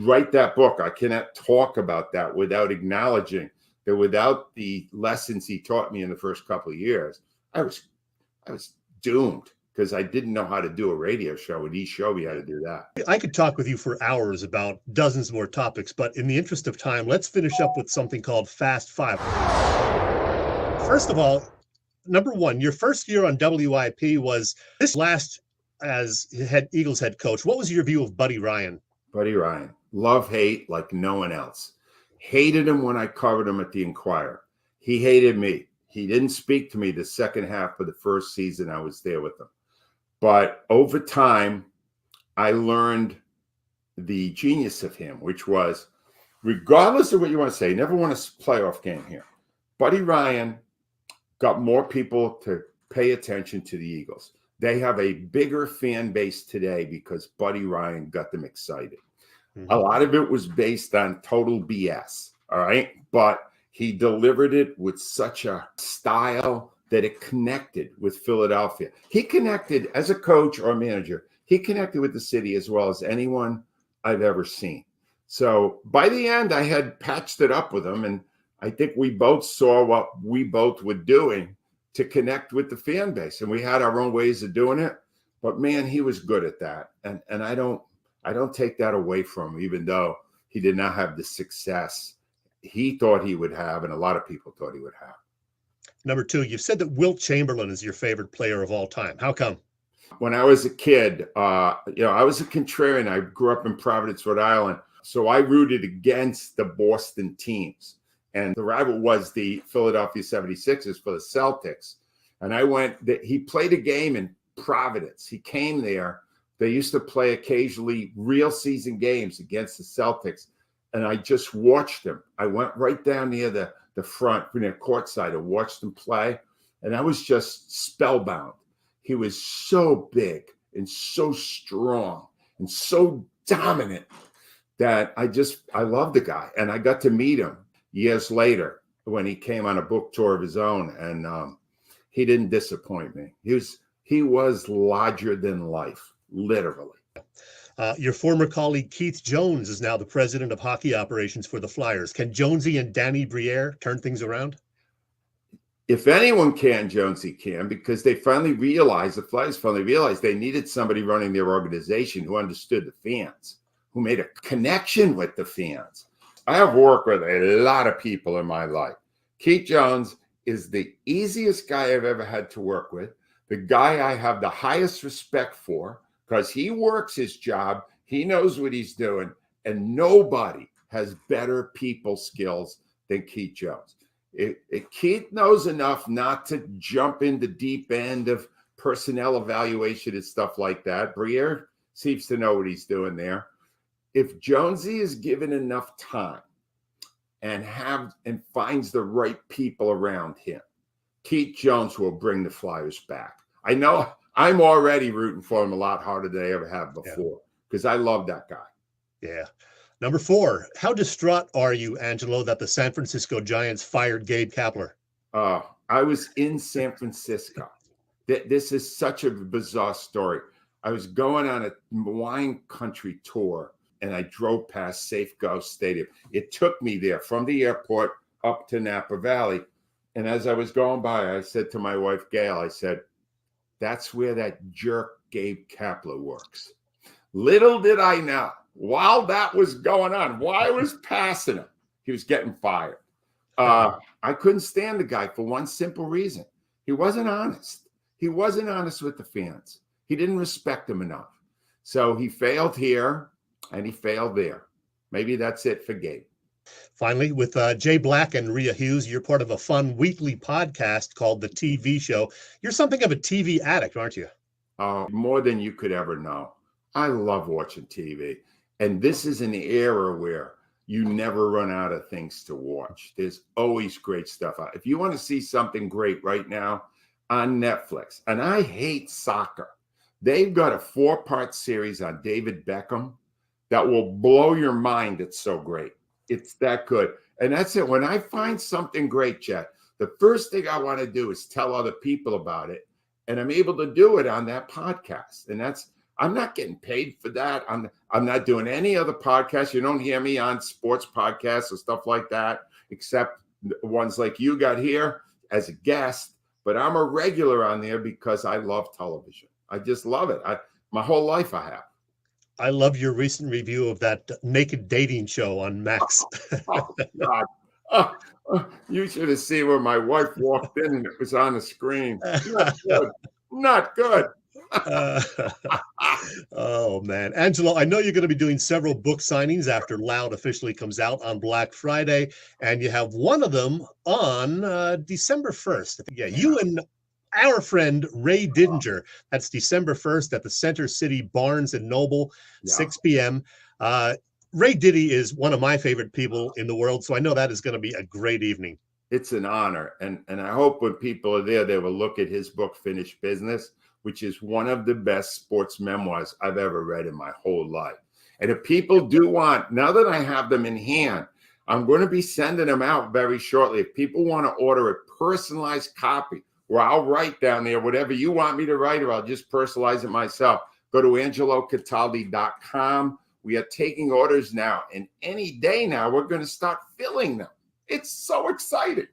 write that book. I cannot talk about that without acknowledging that without the lessons he taught me in the first couple of years, I was doomed, because I didn't know how to do a radio show, and he showed me how to do that. I could talk with you for hours about dozens more topics, but in the interest of time, let's finish up with something called Fast Five. First of all, number one, your first year on WIP was this last as Eagles head coach. What was your view of Buddy Ryan? Buddy Ryan, love, hate like no one else. Hated him when I covered him at the Inquirer. He hated me. He didn't speak to me the second half of the first season I was there with him. But over time, I learned the genius of him, which was, regardless of what you want to say, never won a playoff game here. Buddy Ryan got more people to pay attention to the Eagles. They have a bigger fan base today because Buddy Ryan got them excited. Mm-hmm. A lot of it was based on total BS, all right? But he delivered it with such a style that it connected with Philadelphia. He connected, as a coach or manager, he connected with the city as well as anyone I've ever seen. So by the end, I had patched it up with him, and I think we both saw what we both were doing to connect with the fan base, and we had our own ways of doing it. But man, he was good at that, and I don't take that away from him, even though he did not have the success he thought he would have, and a lot of people thought he would have. Number two, you've said that Wilt Chamberlain is your favorite player of all time. How come? When I was a kid, I was a contrarian. I grew up in Providence, Rhode Island, so I rooted against the Boston teams. And the rival was the Philadelphia 76ers for the Celtics. And he played a game in Providence. He came there. They used to play occasionally real season games against the Celtics. And I just watched him. I went right down near the front, near courtside, and watched him play. And I was just spellbound. He was so big and so strong and so dominant that I loved the guy. And I got to meet him years later when he came on a book tour of his own, and he didn't disappoint me. He was larger than life, literally. Your former colleague Keith Jones is now the president of hockey operations for the Flyers. Can Jonesy and Danny Briere turn things around? If anyone can, Jonesy can, because the Flyers finally realized they needed somebody running their organization who understood the fans, who made a connection with the fans. I have worked with a lot of people in my life. Keith Jones is the easiest guy I've ever had to work with, the guy I have the highest respect for, because he works his job, he knows what he's doing, and nobody has better people skills than Keith Jones. Keith knows enough not to jump in the deep end of personnel evaluation and stuff like that. Briere seems to know what he's doing there. If Jonesy is given enough time and finds the right people around him, Keith Jones will bring the Flyers back. I know I'm already rooting for him a lot harder than I ever have before, because I love that guy. Yeah. Number four, how distraught are you, Angelo, that the San Francisco Giants fired Gabe Kapler? I was in San Francisco. This is such a bizarre story. I was going on a wine country tour, and I drove past Safeco Stadium. It took me there from the airport up to Napa Valley. And as I was going by, I said to my wife, Gail, I said, that's where that jerk Gabe Kapler works. Little did I know, while that was going on, while I was passing him, he was getting fired. I couldn't stand the guy for one simple reason. He wasn't honest. He wasn't honest with the fans. He didn't respect them enough. So he failed here and he failed there. Maybe that's it for Gabe. Finally, with Jay Black and Rhea Hughes, you're part of a fun weekly podcast called The TV Show. You're something of a TV addict, aren't you? More than you could ever know. I love watching TV. And this is an era where you never run out of things to watch. There's always great stuff out. If you want to see something great right now on Netflix, and I hate soccer, they've got a 4-part series on David Beckham that will blow your mind. It's so great. It's that good. And that's it. When I find something great, Chet, the first thing I want to do is tell other people about it. And I'm able to do it on that podcast. And I'm not getting paid for that. I'm not doing any other podcasts. You don't hear me on sports podcasts or stuff like that, except ones like you got here as a guest. But I'm a regular on there because I love television. I just love it. My whole life I have. I love your recent review of that naked dating show on Max. Oh, God. You should have seen when my wife walked in and it was on the screen. Not good. Not good. Oh, man. Angelo, I know you're going to be doing several book signings after Loud officially comes out on Black Friday, and you have one of them on December 1st. Yeah, you and our friend Ray Didinger. That's December 1st at the Center City Barnes and Noble, 6 p.m. Ray Diddy is one of my favorite people in the world, so I know that is going to be a great evening. It's an honor, and I hope when people are there, they will look at his book, Finished Business, which is one of the best sports memoirs I've ever read in my whole life. And if people do want, now that I have them in hand, I'm going to be sending them out very shortly. If people want to order a personalized copy, where I'll write down there whatever you want me to write, or I'll just personalize it myself, go to angelocataldi.com. We are taking orders now, and any day now, we're going to start filling them. It's so exciting.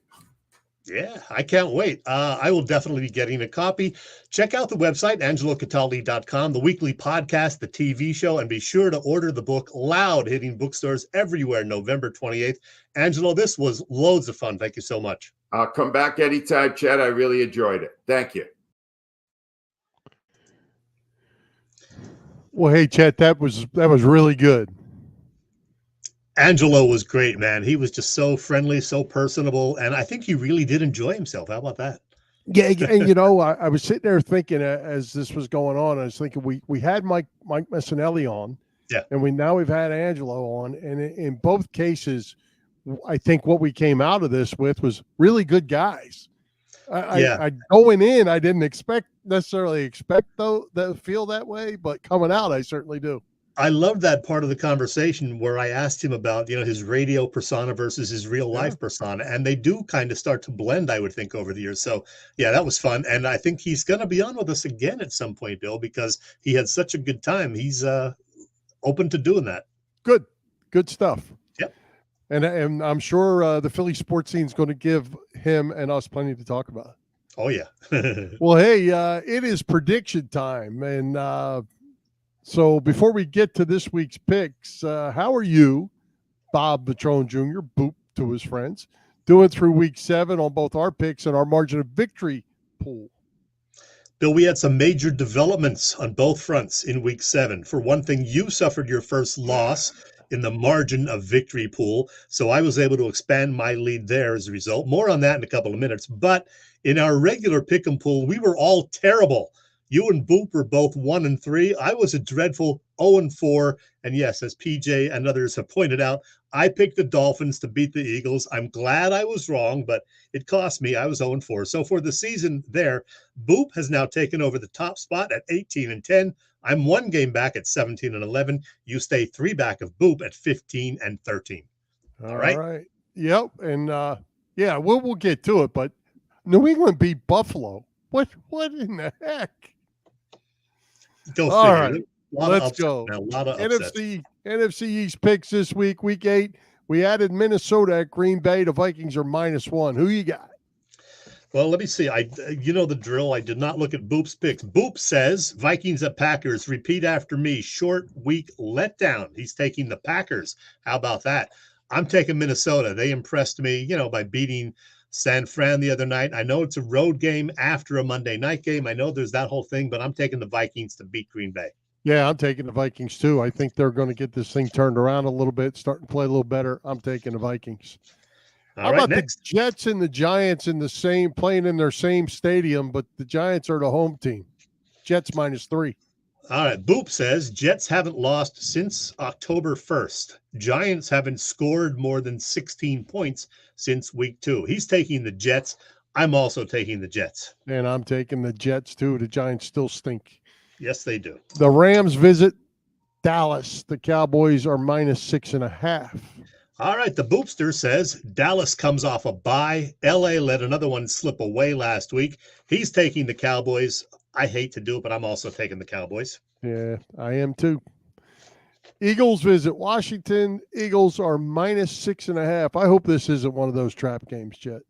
Yeah, I can't wait. I will definitely be getting a copy. Check out the website, angelocataldi.com, the weekly podcast, the TV show, and be sure to order the book Loud, hitting bookstores everywhere November 28th. Angelo, this was loads of fun. Thank you so much. I'll come back anytime, Chad. I really enjoyed it. Thank you. Well, hey, Chet, that was really good. Angelo was great, man. He was just so friendly, so personable, and I think he really did enjoy himself. How about that? Yeah, and I was sitting there thinking as this was going on, I was thinking we had Mike Messinelli on, and we've had Angelo on, and in both cases, I think what we came out of this with was really good guys. I going in, I didn't necessarily expect though that feel that way, but coming out, I certainly do. I love that part of the conversation where I asked him about, his radio persona versus his real life persona, and they do kind of start to blend, I would think, over the years. So yeah, that was fun. And I think he's going to be on with us again at some point, Bill, because he had such a good time. He's open to doing that. Good stuff. Yep. And I'm sure the Philly sports scene is going to give him and us plenty to talk about. Oh yeah. Well, hey, it is prediction time. And, so before we get to this week's picks, how are you, Bob Patrone Jr., Boop to his friends, doing through week 7 on both our picks and our margin of victory pool? Bill, we had some major developments on both fronts in week 7. For one thing, you suffered your first loss in the margin of victory pool, so I was able to expand my lead there as a result. More on that in a couple of minutes. But in our regular pick'em pool, we were all terrible. You and Boop were both 1-3. I was a dreadful 0-4. And yes, as PJ and others have pointed out, I picked the Dolphins to beat the Eagles. I'm glad I was wrong, but it cost me. I was 0-4. So for the season there, Boop has now taken over the top spot at 18-10. I'm 1 game back at 17-11. You stay 3 back of Boop at 15-13. All right. Yep. And yeah, we'll get to it, but New England beat Buffalo. What in the heck? Go figure. All right, let's go. A lot of NFC East picks this week, week 8. We added Minnesota at Green Bay. The Vikings are -1. Who you got? Well, let me see. You know the drill. I did not look at Boop's picks. Boop says Vikings at Packers. Repeat after me. Short week letdown. He's taking the Packers. How about that? I'm taking Minnesota. They impressed me, by beating San Fran the other night. I know it's a road game after a Monday night game. I know there's that whole thing, but I'm taking the Vikings to beat Green Bay. Yeah, I'm taking the Vikings too. I think they're going to get this thing turned around a little bit, starting to play a little better. I'm taking the Vikings. How about next? The Jets and the Giants playing in their same stadium, but the Giants are the home team. Jets -3. All right. Boop says Jets haven't lost since October 1st. Giants haven't scored more than 16 points since week 2. He's taking the Jets. I'm also taking the Jets. And I'm taking the Jets too. The Giants still stink. Yes, they do. The Rams visit Dallas. The Cowboys are -6.5. All right. The Boopster says Dallas comes off a bye. LA let another one slip away last week. He's taking the Cowboys. I hate to do it, but I'm also taking the Cowboys. Yeah, I am too. Eagles visit Washington. Eagles are -6.5. I hope this isn't one of those trap games, Chet.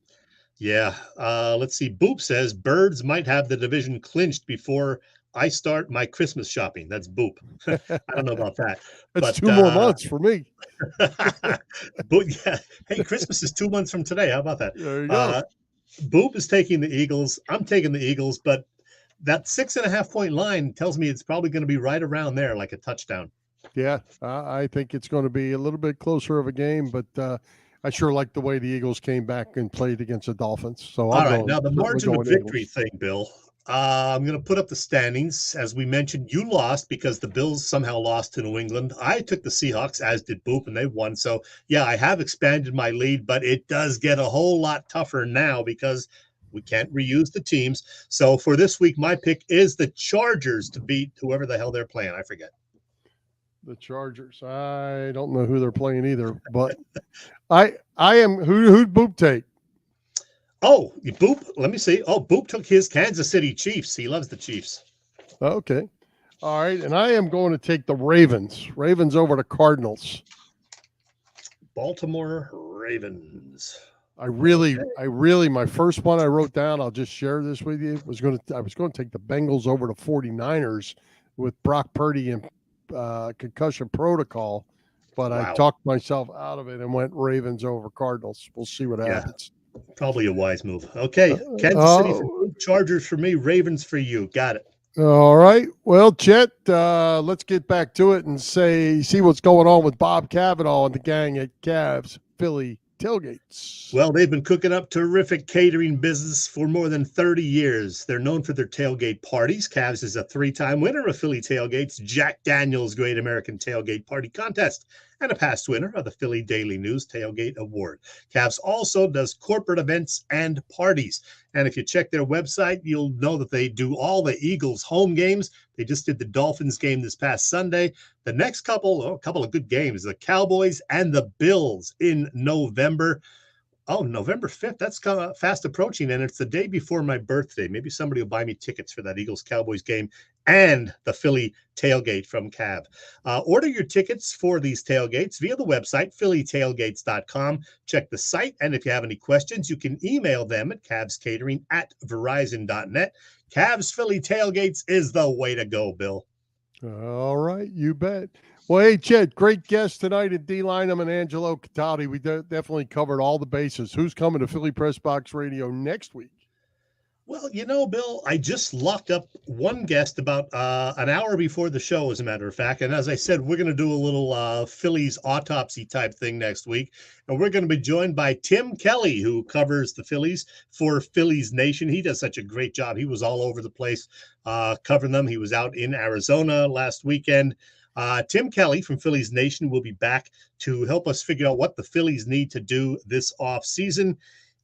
Yeah. Let's see. Boop says Birds might have the division clinched before I start my Christmas shopping. That's Boop. I don't know about that. That's 2 more months for me. But yeah. Hey, Christmas is 2 months from today. How about that? There you go. Boop is taking the Eagles. I'm taking the Eagles, but that 6.5 point line tells me it's probably going to be right around there, like a touchdown. Yeah, I think it's going to be a little bit closer of a game, but I sure like the way the Eagles came back and played against the Dolphins. So all right, now the margin of victory thing, Bill. I'm going to put up the standings. As we mentioned, you lost because the Bills somehow lost to New England. I took the Seahawks, as did Boop, and they won. So, yeah, I have expanded my lead, but it does get a whole lot tougher now because we can't reuse the teams. So for this week, my pick is the Chargers to beat whoever the hell they're playing. I forget. The Chargers. I don't know who they're playing either, but I am. Who'd Boop take? Oh, Boop. Let me see. Oh, Boop took his Kansas City Chiefs. He loves the Chiefs. Okay. All right. And I am going to take the Ravens. Ravens over the Cardinals. Baltimore Ravens. I really, my first one I wrote down, I'll just share this with you, I was going to take the Bengals over the 49ers with Brock Purdy and concussion protocol, but wow. I talked myself out of it and went Ravens over Cardinals. We'll see what happens. Probably a wise move. Okay, Kansas City for you, Chargers for me, Ravens for you. Got it. All right. Well, Chet, let's get back to it and see what's going on with Bob Cavanaugh and the gang at Cavs Philly tailgates. Well, they've been cooking up terrific catering business for more than 30 years. They're known for their tailgate parties. Cavs is a 3-time winner of Philly Tailgate's Jack Daniels Great American Tailgate Party Contest and a past winner of the Philly Daily News Tailgate Award. Cavs also does corporate events and parties. And if you check their website, you'll know that they do all the Eagles home games. They just did the Dolphins game this past Sunday. The next couple of good games, the Cowboys and the Bills in November. Oh, November 5th. That's kind of fast approaching, and it's the day before my birthday. Maybe somebody will buy me tickets for that Eagles-Cowboys game and the Philly tailgate from Cav. Order your tickets for these tailgates via the website, phillytailgates.com. Check the site, and if you have any questions, you can email them at cavscatering@verizon.net. Cavs Philly tailgates is the way to go, Bill. All right, you bet. Well, hey, Chet, great guest tonight at Dei Lynam and Angelo Cataldi. We definitely covered all the bases. Who's coming to Philly Pressbox Radio next week? Well, Bill, I just locked up one guest about an hour before the show, as a matter of fact. And as I said, we're going to do a little Phillies autopsy type thing next week. And we're going to be joined by Tim Kelly, who covers the Phillies for Phillies Nation. He does such a great job. He was all over the place covering them. He was out in Arizona last weekend. Tim Kelly from Phillies Nation will be back to help us figure out what the Phillies need to do this offseason.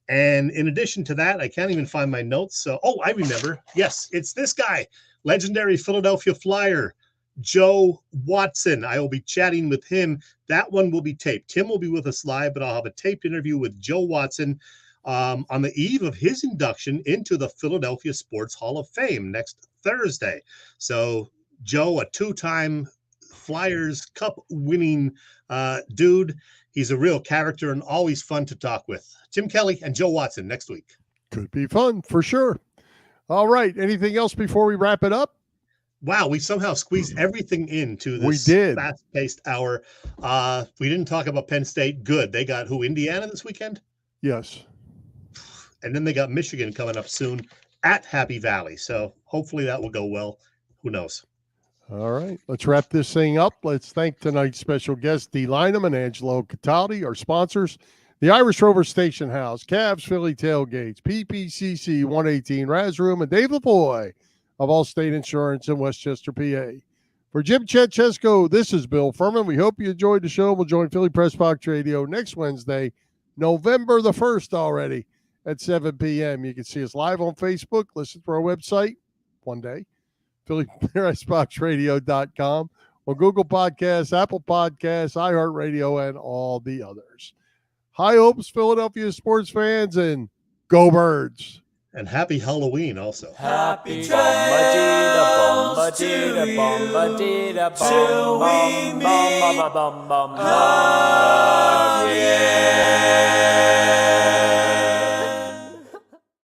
And in addition to that, I can't even find my notes. So, I remember. Yes, it's this guy, legendary Philadelphia Flyer, Joe Watson. I will be chatting with him. That one will be taped. Tim will be with us live, but I'll have a taped interview with Joe Watson on the eve of his induction into the Philadelphia Sports Hall of Fame next Thursday. So, Joe, a 2-time Flyers Cup winning dude. He's a real character and always fun to talk with. Tim Kelly and Joe Watson next week. Could be fun for sure. All right. Anything else before we wrap it up? Wow, we somehow squeezed everything into this fast-paced hour. We didn't talk about Penn State. Good. They got Indiana this weekend? Yes. And then they got Michigan coming up soon at Happy Valley. So hopefully that will go well. Who knows? All right, let's wrap this thing up. Let's thank tonight's special guests, Dei Lynam and Angelo Cataldi, our sponsors, the Irish Rover Station House, Cavs Philly Tailgates, PPCC 118 Raz Room, and Dave Lavoie of Allstate Insurance in Westchester, PA. For Jim Chet Chesko, this is Bill Furman. We hope you enjoyed the show. We'll join Philly Pressbox Radio next Wednesday, November the 1st already at 7 p.m. You can see us live on Facebook, listen to our website one day. PhillyPressboxRadio.com, on Google Podcasts, Apple Podcasts, iHeartRadio, and all the others. High hopes, Philadelphia sports fans, and go Birds. And happy Halloween also. Happy trails to we meet